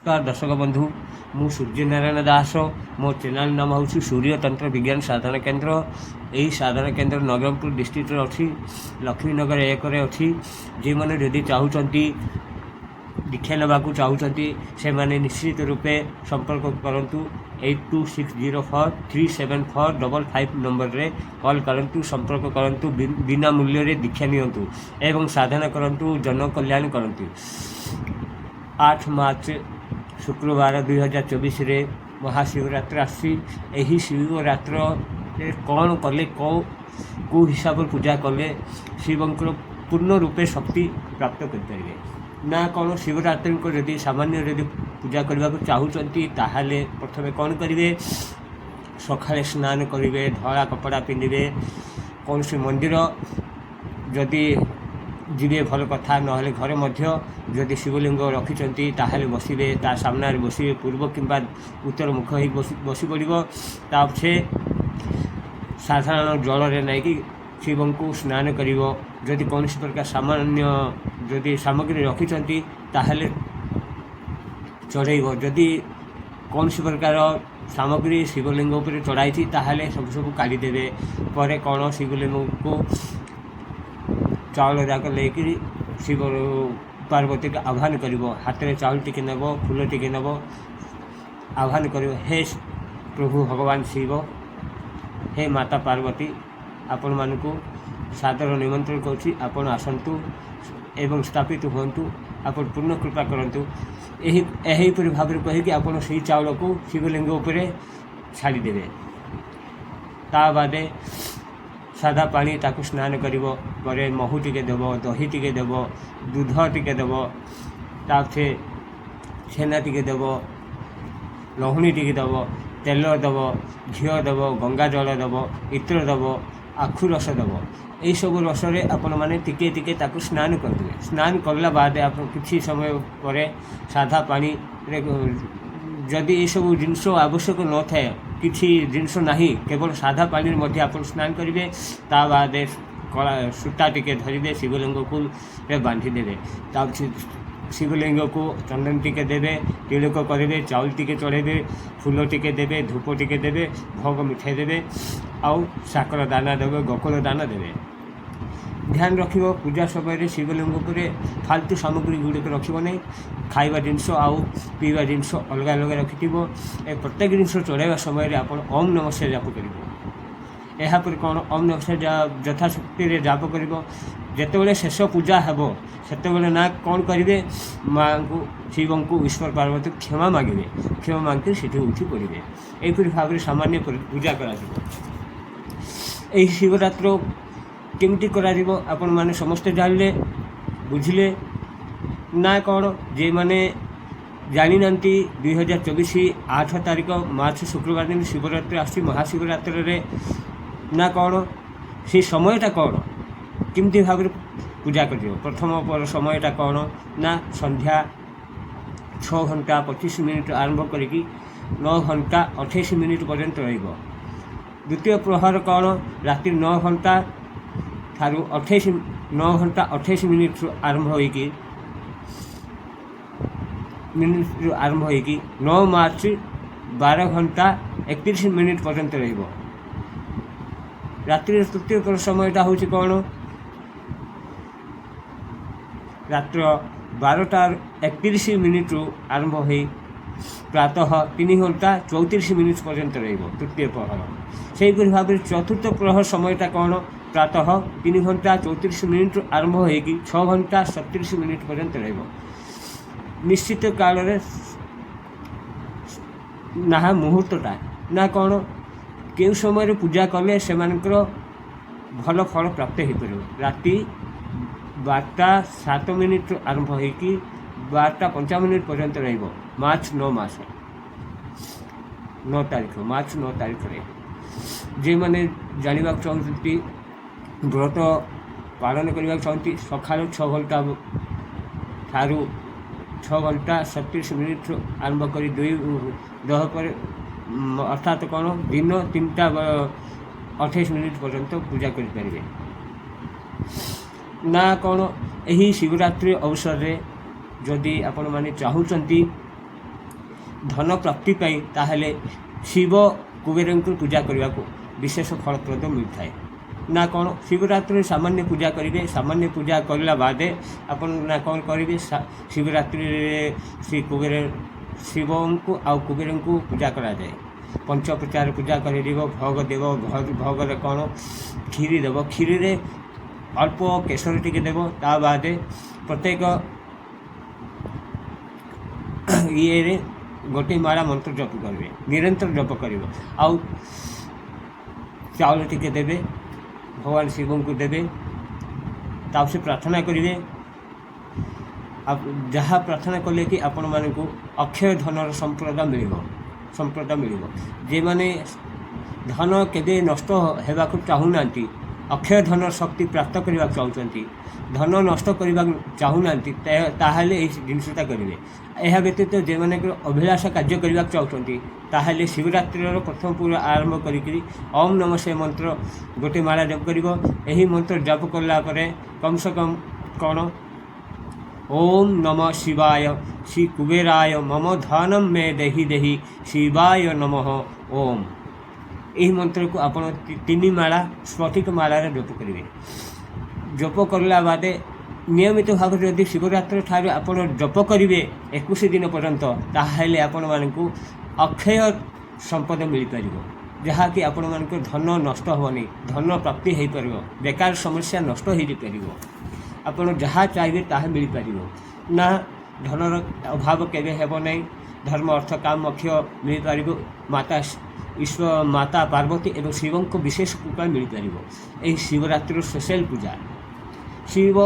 नमस्कार दर्शक बंधु मु सूर्यनारायण दास मो चैनल नाम हूँ सूर्यतंत्र विज्ञान साधना केन्द्र। यही साधना केन्द्र नवरंगपुर डिस्ट्रिक्ट अच्छी लक्ष्मीनगर एक अच्छी जे मैंने जदि चाहते दीक्षा नाकू चाहते से मैंने निश्चित रूपे संपर्क करूँ 8260437455 नंबर रे कॉल करूँ संपर्क करूँ बिना मूल्य दीक्षा नियंतु एवं साधना करूँ जन कल्याण करूँ। 8 मार्च शुक्रवार 2024 रे महाशिवरात्रि आसी। यही शिवरात्र कौन कले कौ हिसाब पूजा कले शिवंकर पूर्ण रूपे शक्ति प्राप्त करें ना कौन शिवरात्रि को जदि सामान्य जदि पूजा करने को चाहते ताहले प्रथमे कौन करेंगे सकाळे स्नान करेंगे धला कपड़ा पिंधे कौन सी मंदिर जदि जीवे भल कथा ना घरे मध्य जदि शिवलिंग रखिंट ताहले बसवे ता सामने बसवे पूर्व किंबा उत्तर मुख ही बसी पड़ो से साधारण जल नहीं शिवं को स्नान कर जदि कौन प्रकार सामान्य जदि सामग्री रखिंट ताहले चढ़ेब जदि कौन प्रकार सामग्री शिवलिंग उपर चढ़ाई ताहले सब काढ़ीदेवे पर कौन शिवलिंग को चाउल जाक लेकिन शिव पार्वती को आह्वान कर हाथ में चाउल टिके नब फूल टिके नब आह्वान कर हे प्रभु भगवान शिव हे माता पार्वती आपण मानक सादर निमंत्रण करुँची आपण आसतु एवं स्थापित हूँ आप पूर्ण कृपा करूँ यहीपरि भाव में कहीकि आप चाउल को शिवलिंग उपर छाड़ीदेवे ता बादे सादा पानी ताकू स्नान कर महू टिके देव दही टिके देव दूध टिके देव तापे छेना टिके देव लहुणी टिके देव तेल देव घी देव गंगा जल देव इत्र देव आखु रस देव यही सब रसरे आपण मैंने टिके टिके ताकू स्नान करदे। स्नान करला बाद आप किसी समय पर साधा पानी जदि ये सब जिनस आवश्यक न थाए किसी जिनस नहीं केवल साधा पानी मध्य आप स्नान करेंगे ता बाद कला सूता टिके धरिदे शिवलिंग को बांधिदेवे शिवलिंग को चंदन टिके देवे तिलक करेंगे चाउल टिके चढ़ेबे फूल टिके देवे धूप टिके देवे भोग मिठाई देवे आउ साकर दाना देवे गोकुल दाना देवे। ध्यान रखिब पूजा समय शिवलिंग पर फालतू सामग्री गुड़िक रखिब नहीं खाइबा जिनस आउ पीवा जिनस अलग अलग रखि प्रत्येक जिनस चढ़ावा समय आप ओम नमः शिवाय जाप कर यापर कौन ओम नमः शिवाय यथाशक्ति जाप कर जिते शेष पूजा हेब से ना कौन करेंगे माँ को शिवं को ईश्वर पार्वती क्षमा मांगे क्षमा मांगते सीठी उठी पड़े यहीपरि भाव में सामान्य पूजा कर शिवरात्र केमती करा आपण माने समस्ते जानले बुझिले ना कौन जे माने जानी नांती 2024 8 तारीख मार्च शुक्रवार दिन शिवरात्रि आसी महाशिवरात्रि रे ना कौन से समयटा कौन केमती भाव पूजा कर प्रथम पर समयटा कौन ना संध्या 6 घंटा 25 मिनिट आरंभ करी 9 घंटा 28 मिनिट पर्यंत रहिबो। द्वितीय प्रहर कौन राति 9 घंटा थारू 9 घंटा 28 मिनिट आरंभ होगी 9 मार्च 12 घंटा 31 मिनिट पर्यंत रहिबो। रात्रि तृतीय समयटा हूँ कौन रात्र 12टा 31 मिनिट आरंभ हो प्रातः 3 घंटा 34 मिनिट पर्यंत रहिबो तृतीय प्रहर। से भाव में चतुर्थ प्रहर समयटा कौन प्रातः 3 घंटा 34 मिनिट आरंभ हो 6 घंटा 37 मिनिट पर्यंत रहिबो। निश्चित काल ना मुहूर्तटा ना कौन के समय पूजा कले से भल फल प्राप्त हो पार। राति 12टा 7 मिनिट आरंभ हो 12टा 55 मिनिट पर्यंत रहिबो। मार्च 9 तारीख रे जे मैंने जानवा चाहती व्रत पालन करने चाहती सका 6 घंटा ठारू 6 घंटा 37 मिनिट आरंभ कर 2 पर अर्थात कौन दिन 3टा 28 मिनिट पर्यंत पूजा करें ना कौन यही शिवरात्रि अवसर रे जदि आपण माने चाहूचंती ଧନ ପ୍ରାପ୍ତି ପାଇଁ ତାହେଲେ ଶିବ କୁବେରଙ୍କୁ ପୂଜା କରିବାକୁ ବିଶେଷ ଫଳପ୍ରଦ ମିଳିଥାଏ। ନା କ'ଣ ଶିବରାତ୍ରିରେ ସାମାନ୍ୟ ପୂଜା କରିବେ, ସାମାନ୍ୟ ପୂଜା କରିଲା ବାଦେ ଆପଣ ନା କ'ଣ କରିବେ, ଶିବରାତ୍ରିରେ ଶିବଙ୍କୁ ଆଉ କୁବେରଙ୍କୁ ପୂଜା କରାଯାଏ। ପଞ୍ଚୋପଚାର ପୂଜା କରିଦେବ, ଭୋଗ ଦେବ, ଭୋଗରେ କ'ଣ କ୍ଷୀରି ଦେବ, କ୍ଷୀରିରେ ଅଳ୍ପ କେଶର ଟିକେ ଦେବ, ତା ବାଦେ ପ୍ରତ୍ୟେକ ଇଏରେ ଗୋଟିଏ ମାଳା ମନ୍ତ୍ର ଜପ କରିବେ, ନିରନ୍ତର ଜପ କରିବ। ଆଉ ଚାଉଳ ଟିକେ ଦେବେ, ଭଗବାନ ଶିବଙ୍କୁ ଦେବେ, ତାପରେ ପ୍ରାର୍ଥନା କରିବେ। ଯାହା ପ୍ରାର୍ଥନା କଲେ କି ଆପଣମାନଙ୍କୁ ଅକ୍ଷୟ ଧନର ସମ୍ପଦ ମିଳିବ। ଯେଉଁମାନେ ଧନ କେବେ ନଷ୍ଟ ହେବାକୁ ଚାହୁଁନାହାନ୍ତି, ଅକ୍ଷୟ ଧନର ଶକ୍ତି ପ୍ରାପ୍ତ କରିବାକୁ ଚାହୁଁଛନ୍ତି, ଧନ ନଷ୍ଟ କରିବାକୁ ଚାହୁଁନାହାନ୍ତି, ତାହେଲେ ଏହି ଜିନିଷଟା କରିବେ। ଏହା ବ୍ୟତୀତ ଯେଉଁମାନଙ୍କର ଅଭିଳାଷ କାର୍ଯ୍ୟ କରିବାକୁ ଚାହୁଁଛନ୍ତି, ତାହେଲେ ଶିବରାତ୍ରିର ପ୍ରଥମ ପୁରା ଆରମ୍ଭ କରିକି ଓମ୍ ନମ ସେ ମନ୍ତ୍ର ଗୋଟେ ମାଳା ଜପ କରିବ। ଏହି ମନ୍ତ୍ର ଜପ କଲା ପରେ କମ୍ ସେ କମ୍ କ'ଣ ଓମ୍ ନମ ଶିବାୟ ଶ୍ରୀ କୁବେରାୟ ମମ ଧନମ ମେ ଦେହି ଶିବାୟ ନମଃ ଓମ୍। ଏହି ମନ୍ତ୍ରକୁ ଆପଣ 3 ମାଳା ସ୍ଫଟିକ ମାଳାରେ ଜପ କରିବେ। ଜପ କରିଲା ବାଦେ ନିୟମିତ ଭାବରେ ଯଦି ଶିବରାତ୍ରି ଠାରୁ ଆପଣ ଜପ କରିବେ 21 ଦିନ ପର୍ଯ୍ୟନ୍ତ, ତାହେଲେ ଆପଣମାନଙ୍କୁ ଅକ୍ଷୟ ସମ୍ପଦ ମିଳିପାରିବ, ଯାହାକି ଆପଣମାନଙ୍କ ଧନ ନଷ୍ଟ ହେବନି, ଧନ ପ୍ରାପ୍ତି ହୋଇପାରିବ, ବେକାର ସମସ୍ୟା ନଷ୍ଟ ହୋଇପାରିବ। ଆପଣ ଯାହା ଚାହିଁବେ ତାହା ମିଳିପାରିବ। ନା ଧନର ଅଭାବ କେବେ ହେବ ନାହିଁ। ଧର୍ମ ଅର୍ଥ କାମ ମୋକ୍ଷ ମିଳିପାରିବ। ମାତା ପାର୍ବତୀ ଏବଂ ଶିବଙ୍କ ବିଶେଷ କୃପା ମିଳିପାରିବ। ଏହି ଶିବରାତ୍ରିର ସ୍ପେଶାଲ ପୂଜା ଶିବ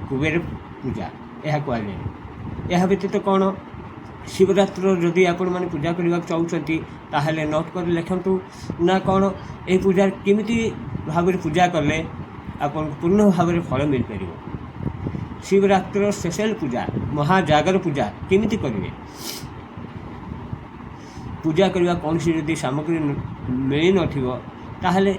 କୁବେର ପୂଜା ଏହା କୁହାଯାଏ। ଏହା ବ୍ୟତୀତ କ'ଣ ଶିବରାତ୍ରିର ଯଦି ଆପଣମାନେ ପୂଜା କରିବାକୁ ଚାହୁଁଛନ୍ତି, ତାହେଲେ ନୋଟ୍ କରି ଲେଖନ୍ତୁ ନା କ'ଣ ଏହି ପୂଜା କେମିତି ଭାବରେ ପୂଜା କଲେ ଆପଣଙ୍କୁ ପୂର୍ଣ୍ଣ ଭାବରେ ଫଳ ମିଳିପାରିବ। ଶିବରାତ୍ରିର ସ୍ପେଶାଲ ପୂଜା ମହାଜାଗର ପୂଜା କେମିତି କରିବେ? ପୂଜା କରିବା କୌଣସି ଯଦି ସାମଗ୍ରୀ ମିଳିନଥିବ, ତାହେଲେ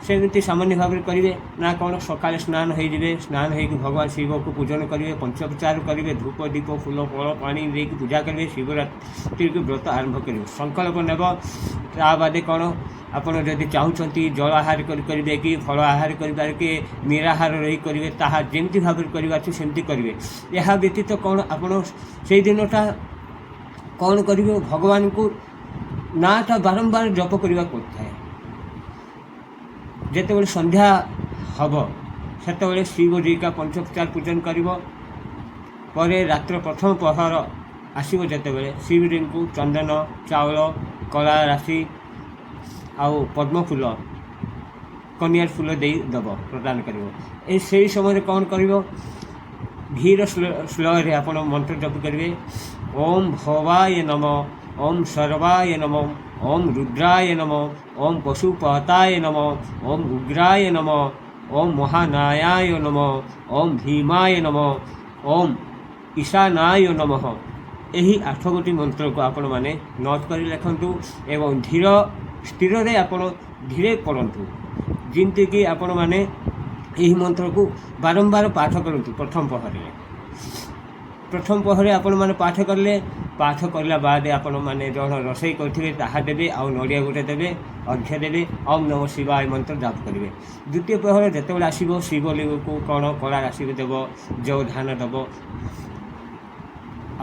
ସେମିତି ସାମାନ୍ୟ ଭାବରେ କରିବେ। ନା କ'ଣ ସକାଳେ ସ୍ନାନ ହୋଇଯିବେ, ସ୍ନାନ ହୋଇକି ଭଗବାନ ଶିବକୁ ପୂଜନ କରିବେ, ପଞ୍ଚୋପଚାର କରିବେ, ଧୂପ ଦୀପ ଫୁଲ ଫଳ ପାଣି ଦେଇକି ପୂଜା କରିବେ। ଶିବରାତ୍ରିକୁ ବ୍ରତ ଆରମ୍ଭ କରିବେ, ସଂକଳ୍ପ ନେବ। ତା ବାଦେ କ'ଣ ଆପଣ ଯଦି ଚାହୁଁଛନ୍ତି ଜଳ ଆହାର କରିପାରିବେ କି ଫଳ ଆହାର କରିପାରିବେ କି ନିରାହାର ରହି କରିବେ, ତାହା ଯେମିତି ଭାବରେ କରିବା ଅଛି ସେମିତି କରିବେ। ଏହା ବ୍ୟତୀତ କ'ଣ ଆପଣ ସେଇ ଦିନଟା କ'ଣ କରିବେ, ଭଗବାନଙ୍କୁ ନାଁଟା ବାରମ୍ବାର ଜପ କରିବାକୁ ପଡ଼ିଥାଏ। ଯେତେବେଳେ ସନ୍ଧ୍ୟା ହେବ ସେତେବେଳେ ଶିବଜୀକା ପଞ୍ଚୋପଚାର ପୂଜନ କରିବ। ପରେ ରାତ୍ର ପ୍ରଥମ ପ୍ରହର ଆସିବ ଯେତେବେଳେ ଶିବଜୀଙ୍କୁ ଚନ୍ଦନ, ଚାଉଳ, କଳା ରାଶି ଆଉ ପଦ୍ମ ଫୁଲ, କନିଆର ଫୁଲ ଦେଇ ଦେବ, ପ୍ରଦାନ କରିବ। ସେହି ସମୟରେ କ'ଣ କରିବ, ଧୀର ସ୍ଲୋରେ ଆପଣ ମନ୍ତ୍ର ଜପ କରିବେ। ଓମ୍ ଭବାୟ ନମ, ଓମ୍ ସର୍ବାୟ ନମ, ଓମ୍ ରୁଦ୍ରାୟ ନମ, ଓମ୍ ପଶୁପତାୟ ନମ, ଓମ୍ ଉଗ୍ରାୟ ନମ, ଓମ୍ ମହାନାୟାୟ ନମ, ଓମ୍ ଭୀମାୟ ନମ, ଓମ୍ ଈଶାନାୟ ନମଃ। ଏହି 8 ଗୋଟି ମନ୍ତ୍ରକୁ ଆପଣମାନେ ନୋଟ୍ କରି ଲେଖନ୍ତୁ ଏବଂ ସ୍ଥିରରେ ଆପଣ ଧୀରେ ପଢ଼ନ୍ତୁ। ଯେମିତିକି ଆପଣମାନେ ଏହି ମନ୍ତ୍ରକୁ ବାରମ୍ବାର ପାଠ କରନ୍ତୁ। ପ୍ରଥମ ପହରେ ଆପଣମାନେ ପାଠ କରିଲା ବାଦେ ଆପଣମାନେ ଜଣ ରୋଷେଇ କରିଥିବେ ତାହା ଦେବେ, ଆଉ ନଡ଼ିଆ ଗୋଟେ ଦେବେ, ଅର୍ଘ୍ୟ ଦେବେ, ଓମ୍ ନମ ଶିବାୟ ମନ୍ତ୍ର ଜାପ କରିବେ। ଦ୍ୱିତୀୟ ପହର ଯେତେବେଳେ ଆସିବ ଶିବଲିଙ୍ଗକୁ କ'ଣ କଳା ରାଶି ଦେବ, ଜଉ ଧାନ ଦେବ,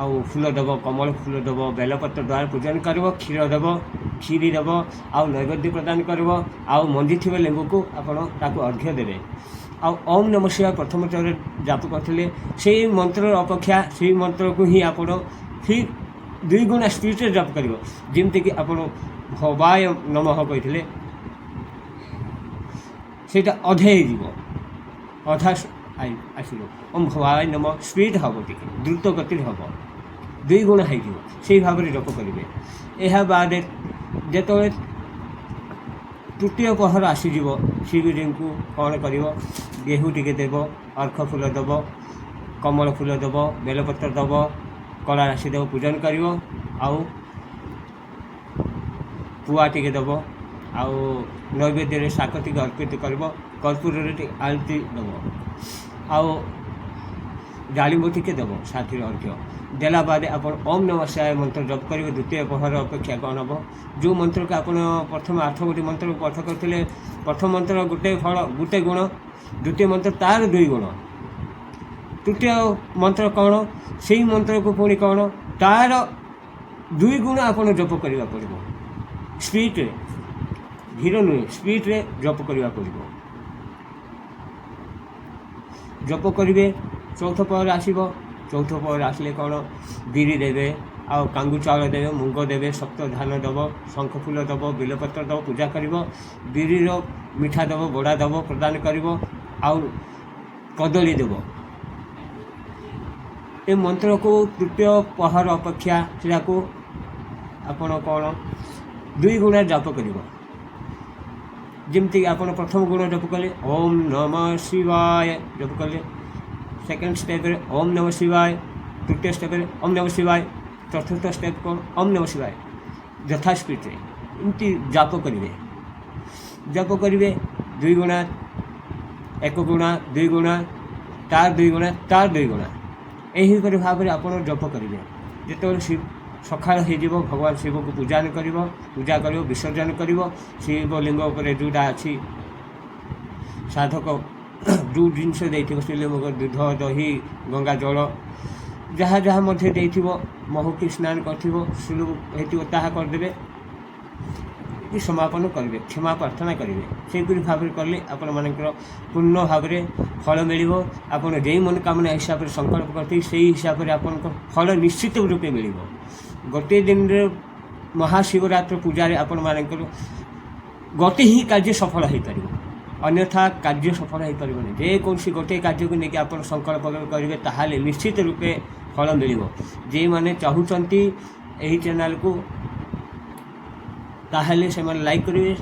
ଆଉ ଫୁଲ ଦେବ, କମଳ ଫୁଲ ଦେବ, ବେଲପତ୍ର ଦ୍ୱାରା ପୂଜନ କରିବ, କ୍ଷୀର ଦେବ, କ୍ଷୀରି ଦେବ, ଆଉ ନୈବେଦ୍ୟ ପ୍ରଦାନ କରିବ, ଆଉ ମଞ୍ଜିଥିବା ଲେମ୍ବୁକୁ ଆପଣ ତାକୁ ଅର୍ଘ୍ୟ ଦେବେ। ଆଉ ଓମ୍ ନମ ଶିବାୟ ପ୍ରଥମ ଥର ଜାପ କରିଥିଲେ ସେଇ ମନ୍ତ୍ରର ଅପେକ୍ଷା ସେଇ ମନ୍ତ୍ରକୁ ହିଁ ଆପଣ ଠିକ୍ 2 ଗୁଣା ସ୍ପିଡ଼ରେ ଜାପ କରିବ। ଯେମିତିକି ଆପଣ ଭବାୟ ନମଃ କହିଥିଲେ ସେଇଟା ଅଧେ ହେଇଯିବ, ଅଧା ଆସିବ। ଓମ୍ ଭବାୟ ନମ ସ୍ପିଡ଼ ହେବ, ଟିକେ ଦ୍ରୁତ ଗତିରେ ହେବ, 2 ଗୁଣା ହେଇଯିବ। ସେଇ ଭାବରେ ଜପ କରିବେ। ଏହା ବାଦେ ଯେତେବେଳେ ତୃତୀୟ ପହର ଆସିଯିବ ଶିବଜୀଙ୍କୁ କ'ଣ କରିବ, ଗେହୁ ଟିକେ ଦେବ, ଅର୍ଘ ଫୁଲ ଦେବ, କମଳ ଫୁଲ ଦେବ, ବେଲପତ୍ର ଦେବ, କଳା ରାଶି ଦେବ, ପୂଜନ କରିବ, ଆଉ ପୁଆ ଟିକେ ଦେବ, ଆଉ ନୈବେଦ୍ୟରେ ଶାଗ ଟିକେ ଅର୍ପିତ କରିବ, କର୍ପୂରରେ ଟିକେ ଆଳତି ଦେବ, ଆଉ ଡାଳିମ୍ବ ଟିକେ ଦେବ ସାଥିରେ ଅର୍ଘ୍ୟ। देला बाद आप ओम नमः शिवाय मंत्र जप करेंगे द्वितीय पहर अपेक्षा कौन हम जो मंत्र को आप प्रथम 8 गोटी मंत्र को पाठ करते प्रथम मंत्र गोटे फल गोटे गुण द्वितीय मंत्र तार 2 गुण तृतीय मंत्र कौन से मंत्र को पुणी कौन तार 2 गुण आप जप करने पड़ो स्पीड धीर नुहे स्पीड रे जप करने पड़ो जप करेंगे चौथ पहर आसब चौथ पहर आसिले कौन बिरी देवे आउ कांगू चाउल देवे मुंग देवे सप्त धान दब शंख फूल दब बेलपत्र दब पूजा कर बिरीर मिठा दब बड़ा दब प्रदान कर कदली देव ए मंत्र को तृतीय पहर अपेक्षा से आपण कौन 2 गुण जप कर जमती आप प्रथम गुण जप कले ओम नमः शिवाय जप कले सेकेंड स्टेप ओम नमः शिवाय तृतीय स्टेप ओम नमः शिवाय चतुर्थ स्टेप कौन ओम नमः शिवाय यथा स्पीड एमती जप करेंगे जप करेंगे 2 गुणा 1 गुणा 2 गुणा तार 2 गुणा तार 2 गुणा यहीपरि भाव में आप जप करेंगे जिते शिव सकाळ हो भगवान शिव को पूजा कर विसर्जन कर शिवलिंग उपर जोटा अच्छी साधक जो जिनस श्रीलिंग दूध दही गंगा जल जहाँ जहाँ महु की स्नान करदे समापन करेंगे क्षमा प्रार्थना करेंगे से भाव में कले आपण मानकर पूर्ण भाव में फल मिल आप जो मनोकामना हिसाब से संकल्प करते से हिसाब से आपन फल निश्चित रूपे मिल गोटे दिन महाशिवरात्र पूजा आपण मानकर गोटे ही कार्य सफल हो पार अन्यथा कार्य सफल हो पार जेकोसी गोटे कार्य को लेकिन आप संकल्प करेंगे ताहले निश्चित रूपे फल मिल जे मैंने चाहूँगी यही चैनल को ताहले से लाइक करेंगे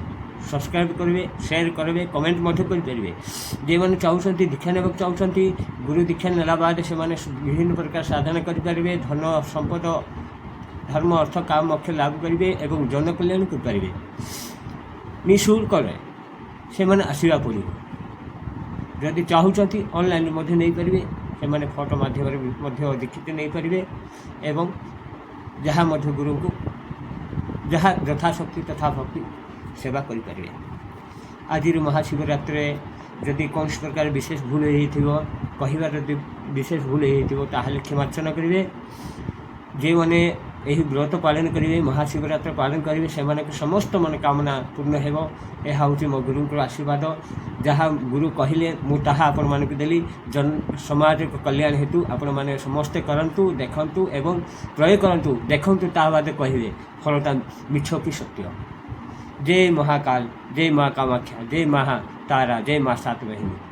सब्सक्राइब करेंगे शेयर करेंगे कमेंट करेंगे जे मैंने चाहूँगी दीक्षा ने चाहूँगी गुरु दीक्षा नेला बाद से विभिन्न प्रकार साधना करेंगे धन संपद धर्म अर्थ काम मोक्ष लाभ करेंगे और जनकल्याण करेंगे निःशुल्क से मैंने आसवा पड़ो जदि चाहूँगी ऑनलाइन नहीं पारे से फोटो माध्यम दीक्षित नहीं पारे एवं जहाँ गुरु को जहाँ यथाशक्ति तथा भक्ति सेवा करें आज महाशिवरात्रि जदि कौन प्रकार विशेष भूल कहबार जदि विशेष भूल होता क्षमार्चना करेंगे जे मैंने यही व्रत पालन करेंगे महाशिवरात्रि पालन करेंगे से समस्त मनोकामना पूर्ण हो यह हूँ मो गुरु आशीर्वाद जहाँ गुरु कहले मुझा आपण मानक देली जन समाज कल्याण हेतु आपण मैंने समस्ते करंतु देखंतु एवं प्रयोग करंतु देखंतु ता बाद कहे फलता मिछ कि सत्य। जय महाकाल जय माँ कामाख्या जय महा तारा जय माँ सात बहिनी।